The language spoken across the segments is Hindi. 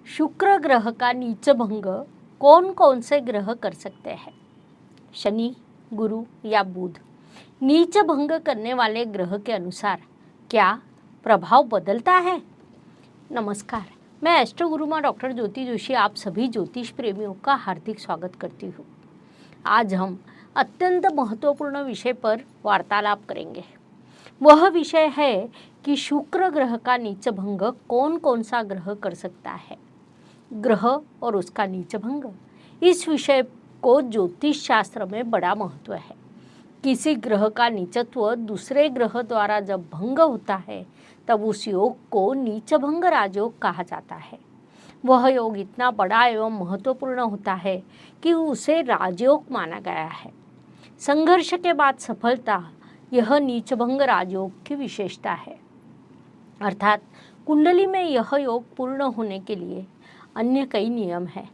शुक्र ग्रह का नीच भंग कौन कौन से ग्रह कर सकते हैं? शनि, गुरु या बुध? नीच भंग करने वाले ग्रह के अनुसार क्या प्रभाव बदलता है? नमस्कार, मैं एस्ट्रो गुरु माँ डॉक्टर ज्योति जोशी आप सभी ज्योतिष प्रेमियों का हार्दिक स्वागत करती हूँ। आज हम अत्यंत महत्वपूर्ण विषय पर वार्तालाप करेंगे। वह विषय है कि शुक्र ग्रह का नीच भंग कौन कौन सा ग्रह कर सकता है। ग्रह और उसका नीच भंग, इस विषय को ज्योतिष शास्त्र में बड़ा महत्व है। किसी ग्रह का नीचत्व दूसरे ग्रह द्वारा जब भंग होता है तब उस योग को नीच भंग राजयोग कहा जाता है। वह योग इतना बड़ा एवं महत्वपूर्ण होता है कि उसे राजयोग माना गया है। संघर्ष के बाद सफलता, यह नीचभंग राजयोग की विशेषता है। अर्थात कुंडली में यह योग पूर्ण होने के लिए अन्य कई नियम हैं।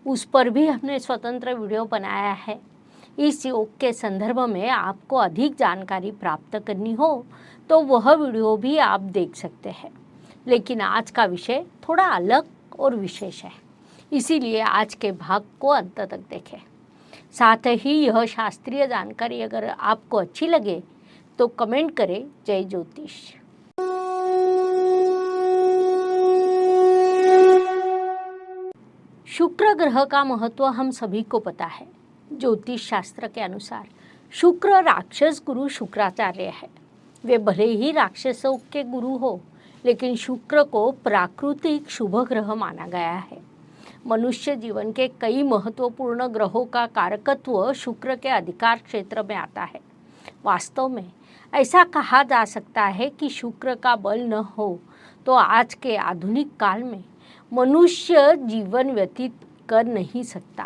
उस पर भी हमने स्वतंत्र वीडियो बनाया है। इस योग के संदर्भ में आपको अधिक जानकारी प्राप्त करनी हो तो वह वीडियो भी आप देख सकते हैं। लेकिन आज का विषय थोड़ा अलग और विशेष है, इसीलिए आज के भाग को अंत तक देखें। साथ ही यह शास्त्रीय जानकारी अगर आपको अच्छी लगे तो कमेंट करें जय ज्योतिष। शुक्र ग्रह का महत्व हम सभी को पता है। ज्योतिष शास्त्र के अनुसार शुक्र राक्षस गुरु शुक्राचार्य है। वे भले ही राक्षसों के गुरु हो, लेकिन शुक्र को प्राकृतिक शुभ ग्रह माना गया है। मनुष्य जीवन के कई महत्वपूर्ण ग्रहों का कारकत्व शुक्र के अधिकार क्षेत्र में आता है। वास्तव में ऐसा कहा जा सकता है कि शुक्र का बल न हो तो आज के आधुनिक काल में मनुष्य जीवन व्यतीत कर नहीं सकता।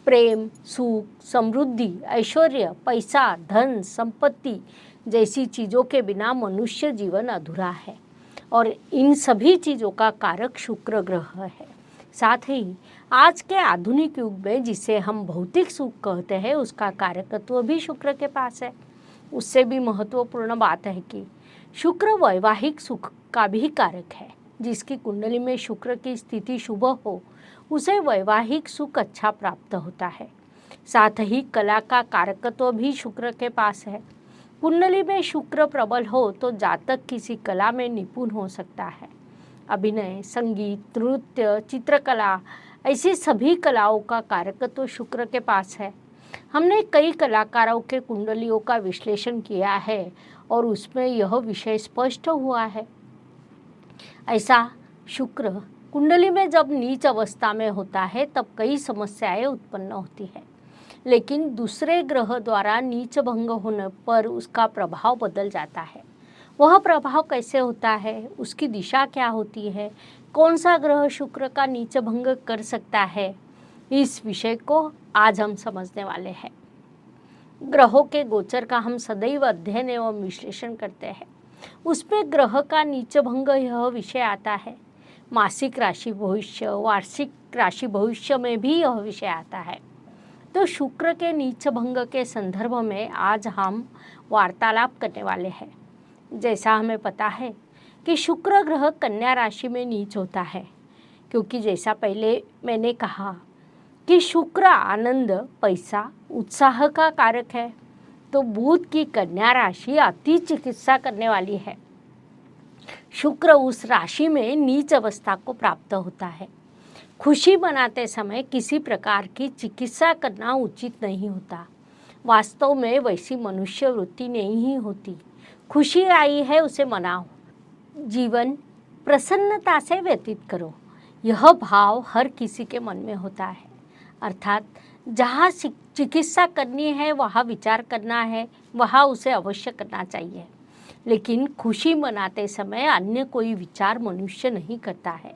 प्रेम, सुख, समृद्धि, ऐश्वर्य, पैसा, धन, संपत्ति जैसी चीज़ों के बिना मनुष्य जीवन अधूरा है और इन सभी चीज़ों का कारक शुक्र ग्रह है। साथ ही आज के आधुनिक युग में जिसे हम भौतिक सुख कहते हैं, उसका कारकत्व भी शुक्र के पास है। उससे भी महत्वपूर्ण बात है कि शुक्र वैवाहिक सुख का भी कारक है। जिसकी कुंडली में शुक्र की स्थिति शुभ हो उसे वैवाहिक सुख अच्छा प्राप्त होता है। साथ ही कला का कारकत्व भी शुक्र के पास है। कुंडली में शुक्र प्रबल हो तो जातक किसी कला में निपुण हो सकता है। अभिनय, संगीत, नृत्य, चित्रकला, ऐसी सभी कलाओं का कारकत्व शुक्र के पास है। हमने कई कलाकारों के कुंडलियों का विश्लेषण किया है और उसमें यह विषय स्पष्ट हुआ है। ऐसा शुक्र कुंडली में जब नीच अवस्था में होता है तब कई समस्याएं उत्पन्न होती है, लेकिन दूसरे ग्रह द्वारा नीच भंग होने पर उसका प्रभाव बदल जाता है। वह प्रभाव कैसे होता है, उसकी दिशा क्या होती है, कौन सा ग्रह शुक्र का नीच भंग कर सकता है, इस विषय को आज हम समझने वाले हैं। ग्रहों के गोचर का हम सदैव अध्ययन एवं विश्लेषण करते हैं। उसमें ग्रह का नीच भंग यह विषय आता है। मासिक राशि भविष्य, वार्षिक राशि भविष्य में भी यह विषय आता है। तो शुक्र के नीच भंग के संदर्भ में आज हम वार्तालाप करने वाले हैं। जैसा हमें पता है कि शुक्र ग्रह कन्या राशि में नीच होता है, क्योंकि जैसा पहले मैंने कहा कि शुक्र आनंद, पैसा, उत्साह का कारक है, तो बुध की कन्या राशि अति चिकित्सा करने वाली है। शुक्र उस राशि में नीच अवस्था को प्राप्त होता है। खुशी मनाते समय किसी प्रकार की चिकित्सा करना उचित नहीं होता। वास्तव में वैसी मनुष्य वृत्ति नहीं होती। खुशी आई है, उसे मनाओ, जीवन प्रसन्नता से व्यतीत करो, यह भाव हर किसी के मन में होता है। अर्थात जहाँ चिकित्सा करनी है, वहाँ विचार करना है, वहाँ उसे अवश्य करना चाहिए। लेकिन खुशी मनाते समय अन्य कोई विचार मनुष्य नहीं करता है।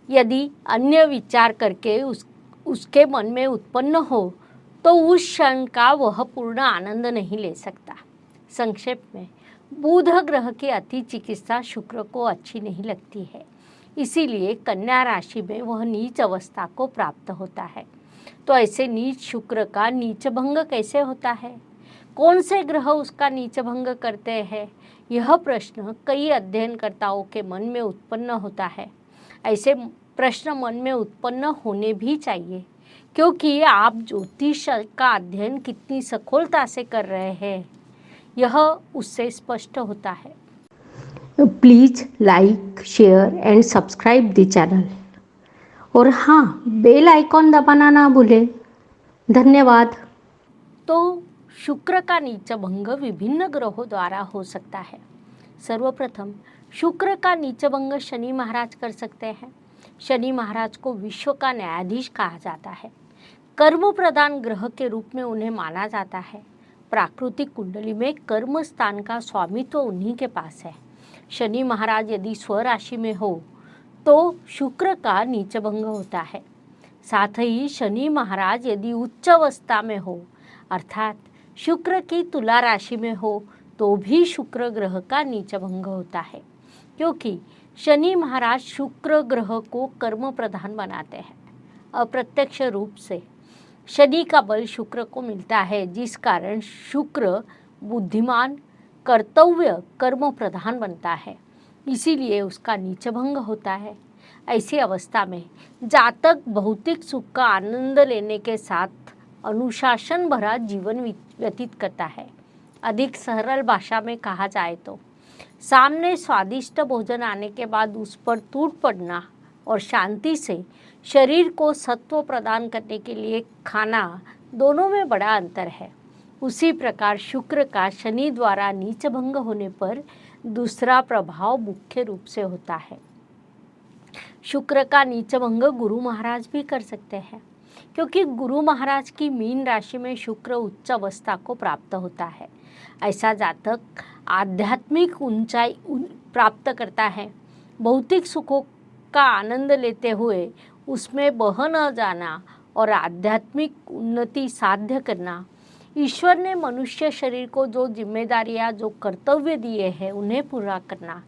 यदि अन्य विचार करके उसके मन में उत्पन्न हो तो उस क्षण का वह पूर्ण आनंद नहीं ले सकता। संक्षेप में, बुध ग्रह की अति चिकित्सा शुक्र को अच्छी नहीं लगती है, इसीलिए कन्या राशि में वह नीच अवस्था को प्राप्त होता है। तो ऐसे नीच शुक्र का नीच भंग कैसे होता है, कौन से ग्रह उसका नीच भंग करते हैं, यह प्रश्न कई अध्ययनकर्ताओं के मन में उत्पन्न होता है। ऐसे प्रश्न मन में उत्पन्न होने भी चाहिए, क्योंकि आप ज्योतिष का अध्ययन कितनी सखोलता से कर रहे हैं यह उससे स्पष्ट होता है। Please like, share and subscribe the channel. और हाँ, बेल आइकॉन दबाना ना भूलें। धन्यवाद। तो शुक्र का नीच भंग विभिन्न ग्रहों द्वारा हो सकता है। सर्वप्रथम शुक्र का नीच भंग शनि महाराज कर सकते हैं। शनि महाराज को विश्व का न्यायाधीश कहा जाता है। कर्म प्रधान ग्रह के रूप में उन्हें माना जाता है। प्राकृतिक कुंडली में कर्म स्थान का स्वामित्व उन्हीं के पास है। शनि महाराज यदि स्वराशि में हो तो शुक्र का नीच भंग होता है। साथ ही शनि महाराज यदि उच्च अवस्था में हो अर्थात शुक्र की तुला राशि में हो तो भी शुक्र ग्रह का नीच भंग होता है, क्योंकि शनि महाराज शुक्र ग्रह को कर्म प्रधान बनाते हैं। अप्रत्यक्ष रूप से शनि का बल शुक्र को मिलता है, जिस कारण शुक्र बुद्धिमान, कर्तव्य, कर्म प्रधान बनता है, इसीलिए उसका नीच भंग होता है। ऐसी अवस्था में जातक भौतिक सुख का आनंद लेने के साथ अनुशासन भरा जीवन व्यतीत करता है। अधिक सरल भाषा में कहा जाए तो सामने स्वादिष्ट भोजन आने के बाद उस पर टूट पड़ना और शांति से शरीर को सत्व प्रदान करने के लिए खाना, दोनों में बड़ा अंतर है। उसी प्रकार शुक्र का शनि द्वारा नीच भंग होने पर दूसरा प्रभाव मुख्य रूप से होता है। शुक्र का नीच भंग गुरु महाराज भी कर सकते हैं, क्योंकि गुरु महाराज की मीन राशि में शुक्र उच्च अवस्था को प्राप्त होता है। ऐसा जातक आध्यात्मिक ऊंचाई प्राप्त करता है। भौतिक सुखों का आनंद लेते हुए उसमें बह न जाना और आध्यात्मिक उन्नति साध्य करना, ईश्वर ने मनुष्य शरीर को जो जिम्मेदारियां, जो कर्तव्य दिए हैं उन्हें पूरा करना,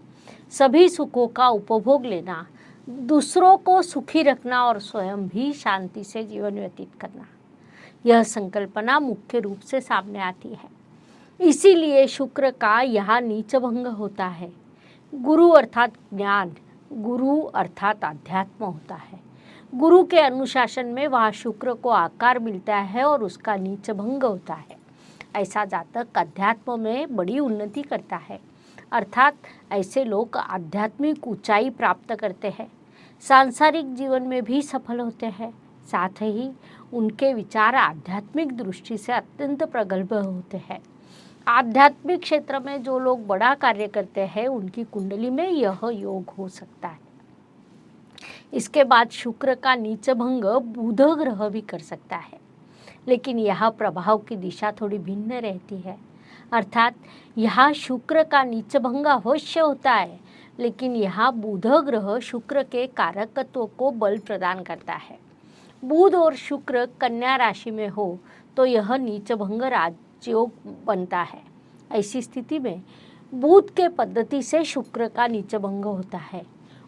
सभी सुखों का उपभोग लेना, दूसरों को सुखी रखना और स्वयं भी शांति से जीवन व्यतीत करना, यह संकल्पना मुख्य रूप से सामने आती है। इसीलिए शुक्र का यहाँ नीच भंग होता है। गुरु अर्थात ज्ञान, गुरु अर्थात अध्यात्म होता है। गुरु के अनुशासन में वह शुक्र को आकार मिलता है और उसका नीच भंग होता है। ऐसा जातक अध्यात्म में बड़ी उन्नति करता है, अर्थात ऐसे लोग आध्यात्मिक ऊंचाई प्राप्त करते हैं, सांसारिक जीवन में भी सफल होते हैं। साथ ही उनके विचार आध्यात्मिक दृष्टि से अत्यंत प्रगल्भ होते हैं। आध्यात्मिक क्षेत्र में जो लोग बड़ा कार्य करते हैं उनकी कुंडली में यह योग हो सकता है। इसके बाद शुक्र का नीच भंग बुध ग्रह भी कर सकता है, लेकिन यह प्रभाव की दिशा थोड़ी भिन्न रहती है। अर्थात यहाँ शुक्र का नीच भंग अवश्य होता है, लेकिन यहाँ बुध ग्रह शुक्र के कारकत्व को बल प्रदान करता है। बुध और शुक्र कन्या राशि में हो तो यह नीच भंग राजयोग बनता है। ऐसी स्थिति में बुध के पद्धति से शुक्र का नीच भंग होता है।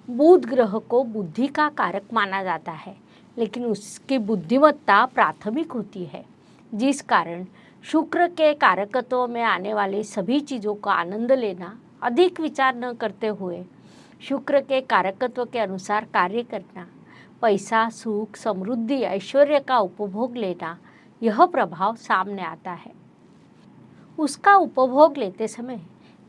बुध ग्रह को बुद्धि का कारक माना जाता है, लेकिन उसकी बुद्धिमत्ता प्राथमिक होती है, जिस कारण शुक्र के कारकत्व में आने वाली सभी चीज़ों का आनंद लेना, अधिक विचार न करते हुए शुक्र के कारकत्व के अनुसार कार्य करना, पैसा, सुख, समृद्धि, ऐश्वर्य का उपभोग लेना, यह प्रभाव सामने आता है। उसका उपभोग लेते समय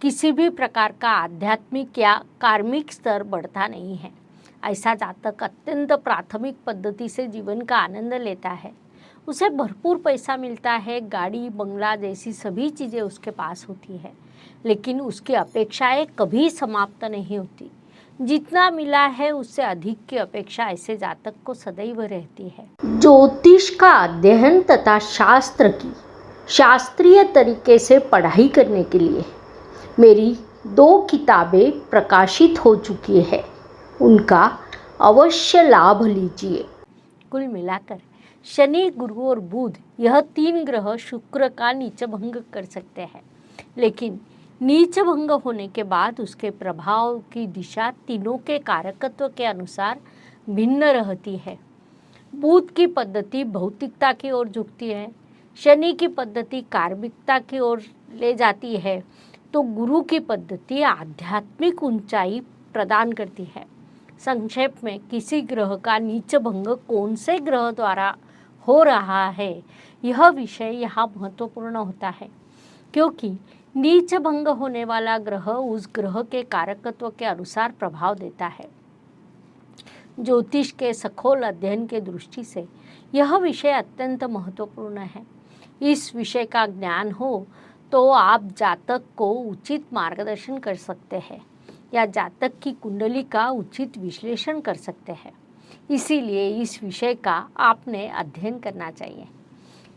किसी भी प्रकार का आध्यात्मिक या कार्मिक स्तर बढ़ता नहीं है। ऐसा जातक अत्यंत प्राथमिक पद्धति से जीवन का आनंद लेता है। उसे भरपूर पैसा मिलता है, गाड़ी, बंगला जैसी सभी चीज़ें उसके पास होती है, लेकिन उसकी अपेक्षाएं कभी समाप्त नहीं होती। जितना मिला है उससे अधिक की अपेक्षा ऐसे जातक को सदैव रहती है। ज्योतिष का अध्ययन तथा शास्त्र की शास्त्रीय तरीके से पढ़ाई करने के लिए मेरी 2 किताबें प्रकाशित हो चुकी है, उनका अवश्य लाभ लीजिए। कुल मिलाकर शनि, गुरु और बुध यह 3 ग्रह शुक्र का नीच भंग कर सकते हैं, लेकिन नीच भंग होने के बाद उसके प्रभाव की दिशा तीनों के कारकत्व के अनुसार भिन्न रहती है। बुध की पद्धति भौतिकता की ओर झुकती है, शनि की पद्धति कार्मिकता की ओर ले जाती है, तो गुरु की पद्धति आध्यात्मिक ऊंचाई प्रदान करती है। संक्षेप में किसी ग्रह का नीच भंग कौन से ग्रह द्वारा हो रहा है, यह विषय यहाँ महत्वपूर्ण होता है, क्योंकि नीच भंग होने वाला ग्रह उस ग्रह के कारकत्व के अनुसार प्रभाव देता है। ज्योतिष के सखोल अध्ययन के दृष्टि से यह विषय अत्यंत महत्वपूर्ण है। इस विषय का ज्ञान हो तो आप जातक को उचित मार्गदर्शन कर सकते हैं या जातक की कुंडली का उचित विश्लेषण कर सकते हैं। इसीलिए इस विषय का आपने अध्ययन करना चाहिए।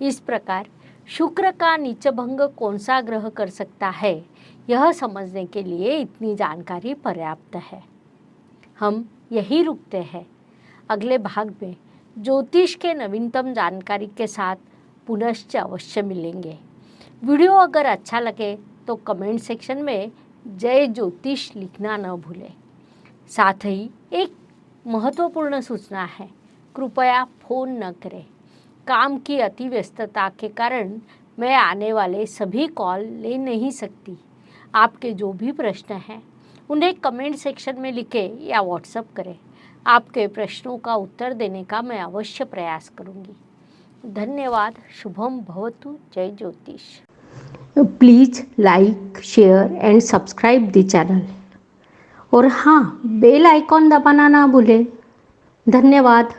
इस प्रकार शुक्र का नीचभंग कौन सा ग्रह कर सकता है, यह समझने के लिए इतनी जानकारी पर्याप्त है। हम यही रुकते हैं। अगले भाग में ज्योतिष के नवीनतम जानकारी के साथ पुनश्च अवश्य मिलेंगे। वीडियो अगर अच्छा लगे तो कमेंट सेक्शन में जय ज्योतिष लिखना न भूलें। साथ ही एक महत्वपूर्ण सूचना है, कृपया फ़ोन न करें। काम की अति व्यस्तता के कारण मैं आने वाले सभी कॉल ले नहीं सकती। आपके जो भी प्रश्न हैं उन्हें कमेंट सेक्शन में लिखें या व्हाट्सएप करें। आपके प्रश्नों का उत्तर देने का मैं अवश्य प्रयास करूंगी। धन्यवाद। शुभम भवतु। जय ज्योतिष। Please like, share and subscribe the channel. और हाँ, बेल आइकॉन दबाना ना भूलें। धन्यवाद।